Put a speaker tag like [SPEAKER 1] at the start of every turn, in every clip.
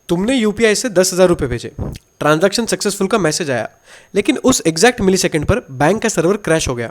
[SPEAKER 1] तुमने यूपीआई से 10,000 रुपये भेजे, ट्रांजैक्शन सक्सेसफुल का मैसेज आया, लेकिन उस एग्जैक्ट मिली सेकेंड पर बैंक का सर्वर क्रैश हो गया।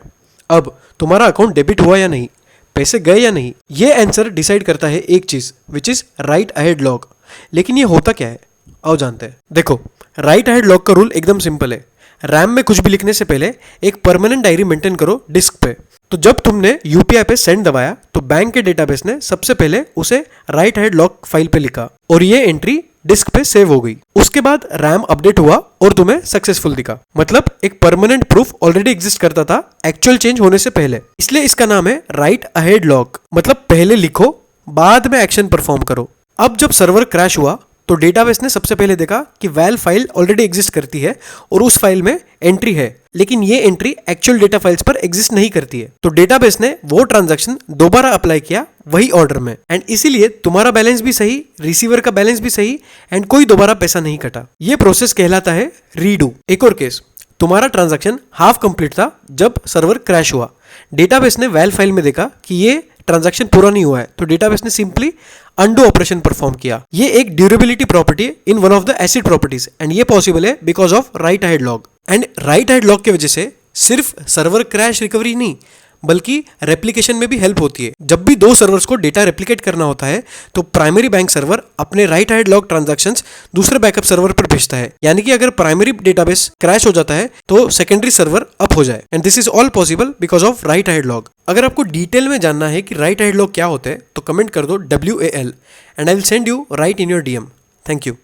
[SPEAKER 1] अब तुम्हारा अकाउंट डेबिट हुआ या नहीं, पैसे गए या नहीं, ये आंसर डिसाइड करता है एक चीज, which is right ahead log. लेकिन ये होता क्या है, आओ जानते हैं। देखो, राइट अहेड लॉग का रूल एकदम सिंपल है। रैम में कुछ भी लिखने से पहले एक परमानेंट डायरी मेंटेन करो डिस्क पे। तो जब तुमने यूपीआई पे सेंड दबाया तो बैंक के डेटाबेस ने सबसे पहले उसे राइट अहेड लॉग फाइल पे लिखा और ये एंट्री डिस्क पे सेव हो गई। उसके बाद रैम अपडेट हुआ और तुम्हें सक्सेसफुल दिखा। मतलब एक परमानेंट प्रूफ ऑलरेडी एग्जिस्ट करता था एक्चुअल चेंज होने से पहले। इसलिए इसका नाम है राइट अहेड लॉग। मतलब पहले लिखो, बाद में एक्शन परफॉर्म करो। अब जब सर्वर क्रैश हुआ तो डेटाबेस ने सबसे पहले देखा कि वैल फाइल ऑलरेडी एग्जिस्ट करती है और उस फाइल में एंट्री है, लेकिन ये एंट्री एक्चुअल डेटा फाइल्स पर एग्जिस्ट नहीं करती है। तो डेटाबेस ने वो ट्रांजैक्शन दोबारा अप्लाई किया वही ऑर्डर में, एंड इसीलिए तुम्हारा बैलेंस भी सही, रिसीवर का बैलेंस भी सही, एंड कोई दोबारा पैसा नहीं कटा। ये प्रोसेस कहलाता है रीडू। एक और केस, तुम्हारा ट्रांजैक्शन हाफ कंप्लीट था जब सर्वर क्रैश हुआ। डेटाबेस ने वैल फाइल में देखा कि ये ट्रांजैक्शन पूरा नहीं हुआ है, तो डेटाबेस ने सिंपली अंडू ऑपरेशन परफॉर्म किया। ये एक durability property in one of the acid properties, and ये पॉसिबल है because of right ahead log. And right ahead log की वजह से सिर्फ सर्वर क्रैश रिकवरी नहीं, बल्कि रेप्लिकेशन में भी हेल्प होती है। जब भी दो सर्वर्स को डेटा रेप्लिकेट करना होता है तो प्राइमरी बैंक सर्वर अपने राइट अहेड लॉग ट्रांजैक्शंस दूसरे बैकअप सर्वर पर भेजता है। यानी कि अगर प्राइमरी डेटाबेस क्रैश हो जाता है तो सेकेंडरी सर्वर अप हो जाए, and this is all possible because of right ahead log. अगर आपको डिटेल में जानना है कि राइट अहेड लॉग क्या होता है तो कमेंट कर दो WAL and I will send you right in your DM। Thank you.